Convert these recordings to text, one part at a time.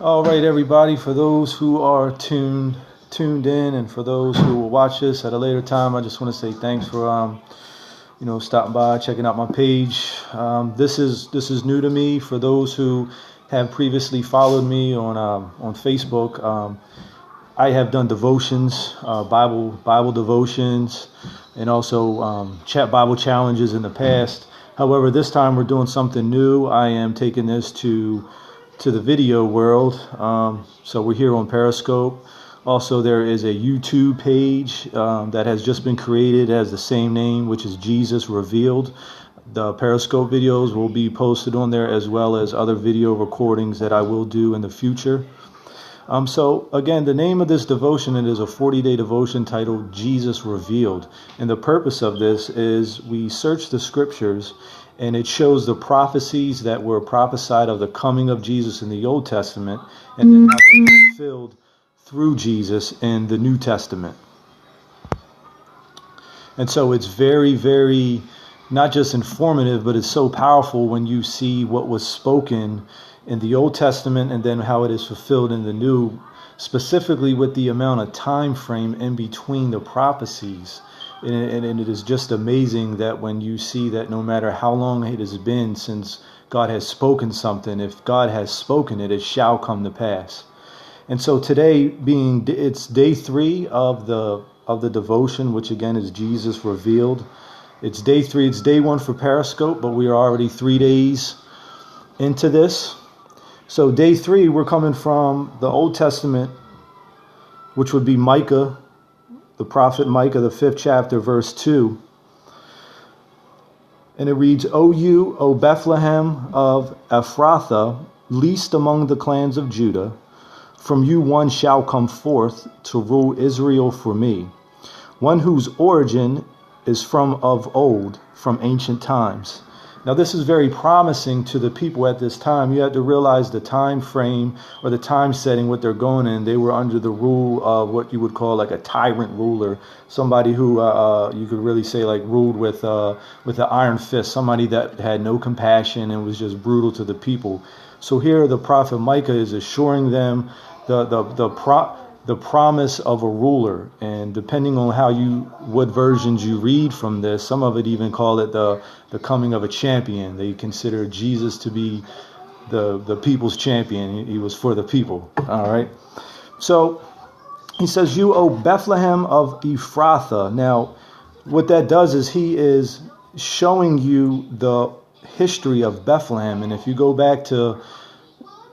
All right, everybody. For those who are tuned in, and for those who will watch this at a later time, I just want to say thanks for stopping by, checking out my page. This is new to me. For those who have previously followed me on Facebook, I have done devotions, Bible devotions, and also Bible challenges in the past. However, this time we're doing something new. I am taking this to the video world. So we're here on Periscope. Also, there is a YouTube page that has just been created, as the same name, which is Jesus Revealed. The Periscope videos will be posted on there, as well as other video recordings that I will do in the future. So again, the name of this devotion, it is a 40-day devotion titled Jesus Revealed. And the purpose of this is we search the scriptures, and it shows the prophecies that were prophesied of the coming of Jesus in the Old Testament, and then how they were fulfilled through Jesus in the New Testament. And so it's very, very, not just informative, but it's so powerful when you see what was spoken in the Old Testament and then how it is fulfilled in the New, specifically with the amount of time frame in between the prophecies. And it is just amazing that when you see that no matter how long it has been since God has spoken something, if God has spoken it, it shall come to pass. And so today, it's day 3 of the devotion, which again is Jesus Revealed. It's day 3. It's day 1 for Periscope, but we are already 3 days into this. So day 3, we're coming from the Old Testament, which would be Micah, the prophet Micah, the 5th chapter, verse 2. And it reads, O Bethlehem of Ephrathah, least among the clans of Judah, from you one shall come forth to rule Israel for me, one whose origin is from of old, from ancient times. Now, this is very promising to the people at this time. You have to realize the time frame or the time setting, what they're going in. They were under the rule of what you would call like a tyrant ruler, somebody who you could really say like ruled with an iron fist, somebody that had no compassion and was just brutal to the people. So here the prophet Micah is assuring them the promise of a ruler, and depending on what versions you read from this, some of it even call it the coming of a champion. They consider Jesus to be the people's champion. He was for the people. All right. So he says, "You, O Bethlehem of Ephrathah." Now, what that does is he is showing you the history of Bethlehem, and if you go back to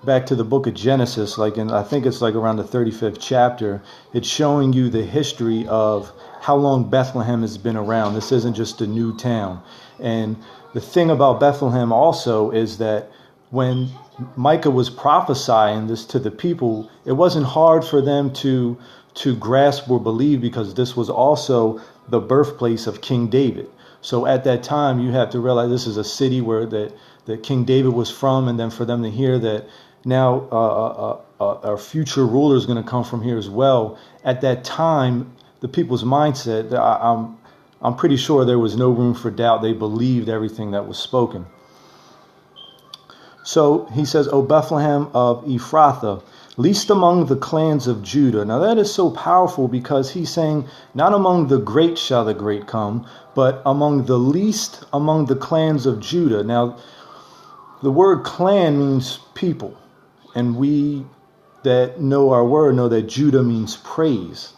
the book of Genesis, I think it's like around the 35th chapter, it's showing you the history of how long Bethlehem has been around. This isn't just a new town. And the thing about Bethlehem also is that when Micah was prophesying this to the people, it wasn't hard for them to grasp or believe, because this was also the birthplace of King David. So at that time, you have to realize this is a city where that King David was from, and then for them to hear that now our future ruler is going to come from here as well. At that time, the people's mindset, I'm pretty sure there was no room for doubt. They believed everything that was spoken. So he says, O Bethlehem of Ephrathah, least among the clans of Judah. Now that is so powerful, because he's saying, not among the great shall the great come, but among the least among the clans of Judah. Now, the word clan means people. And we that know our word know that Judah means praise.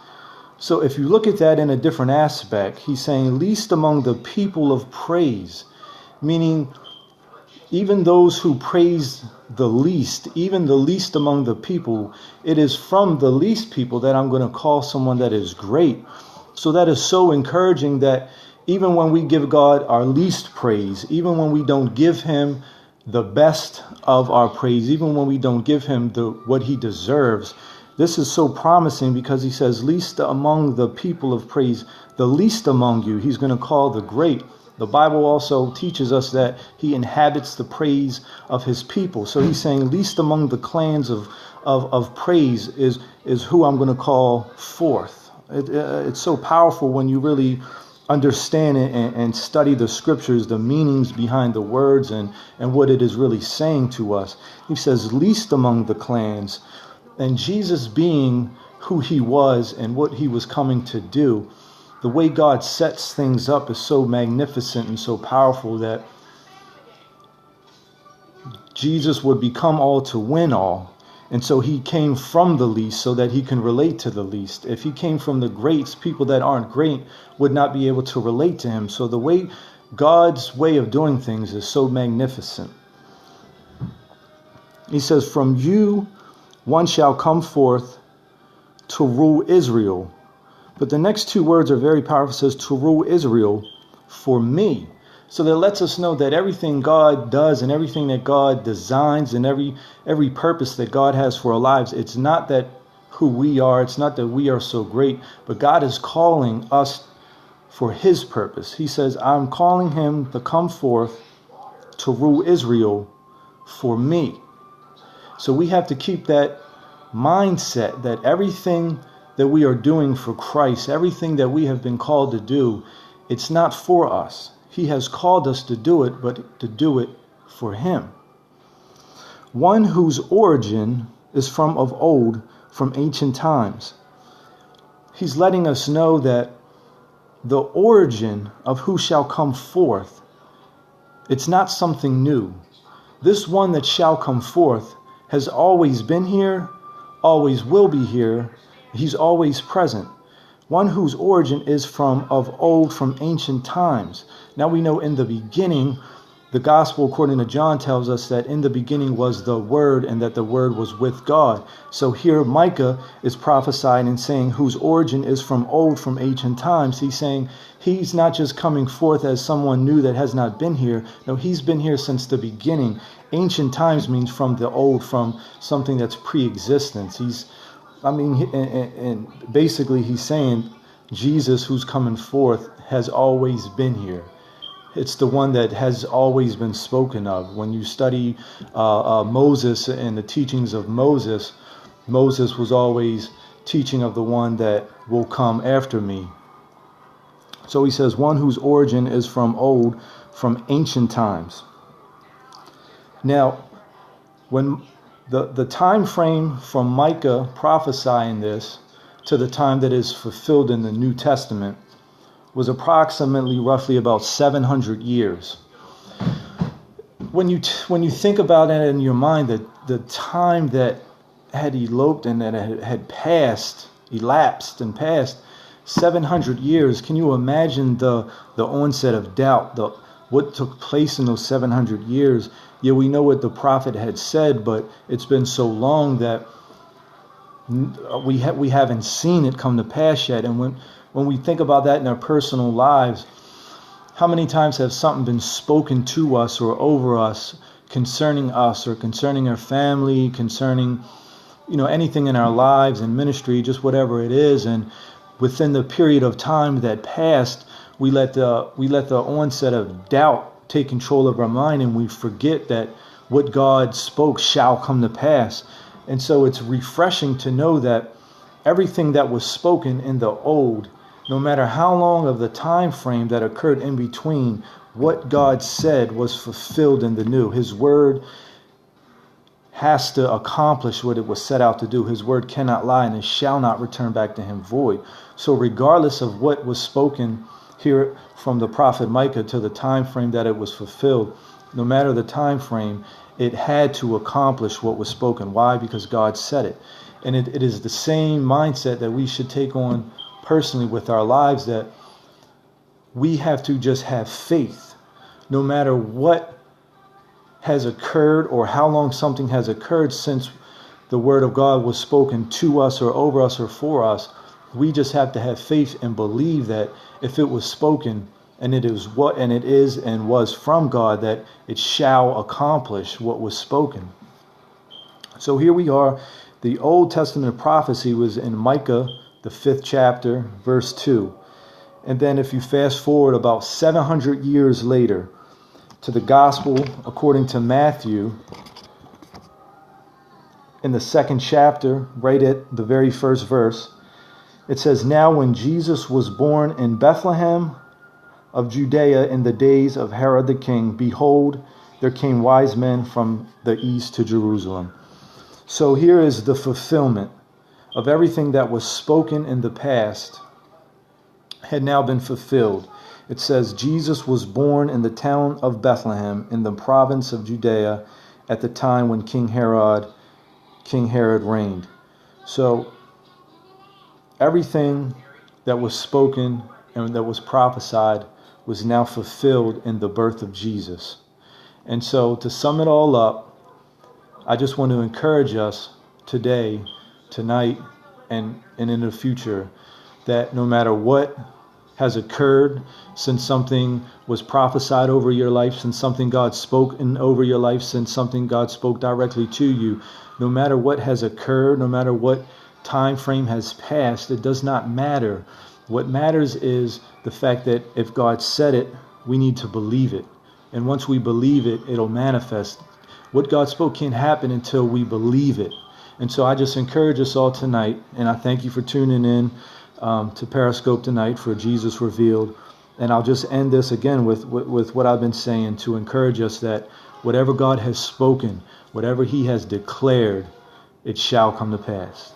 So if you look at that in a different aspect, he's saying least among the people of praise, meaning even those who praise the least, even the least among the people, it is from the least people that I'm going to call someone that is great. So that is so encouraging, that even when we give God our least praise, even when we don't give him the best of our praise, even when we don't give him what he deserves, this is so promising, because he says least among the people of praise, the least among you, he's going to call the great. The Bible also teaches us that he inhabits the praise of his people. So he's saying least among the clans of praise is who I'm going to call forth. It's so powerful when you really understand it and study the scriptures, the meanings behind the words and what it is really saying to us. He says, least among the clans. And Jesus being who he was and what he was coming to do, the way God sets things up is so magnificent and so powerful that Jesus would become all to win all. And so he came from the least so that he can relate to the least. If he came from the greats, people that aren't great would not be able to relate to him. So the way God's way of doing things is so magnificent. He says, from you one shall come forth to rule Israel. But the next two words are very powerful. It says, to rule Israel for me. So that lets us know that everything God does and everything that God designs and every purpose that God has for our lives, it's not that who we are, it's not that we are so great, but God is calling us for his purpose. He says, I'm calling him to come forth to rule Israel for me. So we have to keep that mindset that everything that we are doing for Christ, everything that we have been called to do, it's not for us. He has called us to do it, but to do it for him. One whose origin is from of old, from ancient times. He's letting us know that the origin of who shall come forth, it's not something new. This one that shall come forth has always been here, always will be here. He's always present. One whose origin is from of old, from ancient times. Now we know in the beginning, the gospel according to John tells us that in the beginning was the Word and that the Word was with God. So here Micah is prophesying and saying whose origin is from old, from ancient times. He's saying he's not just coming forth as someone new that has not been here. No, he's been here since the beginning. Ancient times means from the old, from something that's pre-existence. And basically he's saying Jesus who's coming forth has always been here. It's the one that has always been spoken of. When you study Moses and the teachings of Moses, Moses was always teaching of the one that will come after me. So he says, one whose origin is from old, from ancient times. Now, when the time frame from Micah prophesying this to the time that is fulfilled in the New Testament was approximately roughly about 700 years. When you think about it in your mind, that the time that had eloped and that had elapsed and passed 700 years, can you imagine the onset of doubt, what took place in those 700 years? Yeah, we know what the prophet had said, but it's been so long that we haven't seen it come to pass yet. And when we think about that in our personal lives, how many times have something been spoken to us or over us concerning us or concerning our family, concerning anything in our lives and ministry, just whatever it is, and within the period of time that passed, we let the onset of doubt take control of our mind, and we forget that what God spoke shall come to pass. And so it's refreshing to know that everything that was spoken in the old, no matter how long of the time frame that occurred in between, what God said was fulfilled in the new. His word has to accomplish what it was set out to do. His word cannot lie, and it shall not return back to him void. So regardless of what was spoken here from the prophet Micah to the time frame that it was fulfilled, no matter the time frame, it had to accomplish what was spoken. Why? Because God said it. And it is the same mindset that we should take on personally with our lives, that we have to just have faith. No matter what has occurred or how long something has occurred since the word of God was spoken to us or over us or for us, we just have to have faith and believe that if it was spoken and it is and was from God, that it shall accomplish what was spoken. So here we are. The Old Testament prophecy was in Micah, the 5th chapter, verse 2. And then if you fast forward about 700 years later to the gospel according to Matthew, in the 2nd chapter, right at the very first verse, it says, now when Jesus was born in Bethlehem of Judea in the days of Herod the king, behold, there came wise men from the east to Jerusalem. So here is the fulfillment of everything that was spoken in the past had now been fulfilled. It says Jesus was born in the town of Bethlehem in the province of Judea at the time when King Herod reigned. So everything that was spoken and that was prophesied was now fulfilled in the birth of Jesus. And so to sum it all up, I just want to encourage us today, tonight, and in the future, that no matter what has occurred since something was prophesied over your life, since something God spoke over your life, since something God spoke directly to you, no matter what has occurred, no matter what time frame has passed, it does not matter. What matters is the fact that if God said it, we need to believe it. And once we believe it, it'll manifest. What God spoke can't happen until we believe it. And so I just encourage us all tonight, and I thank you for tuning in to Periscope tonight for Jesus Revealed. And I'll just end this again with what I've been saying to encourage us that whatever God has spoken, whatever he has declared, it shall come to pass.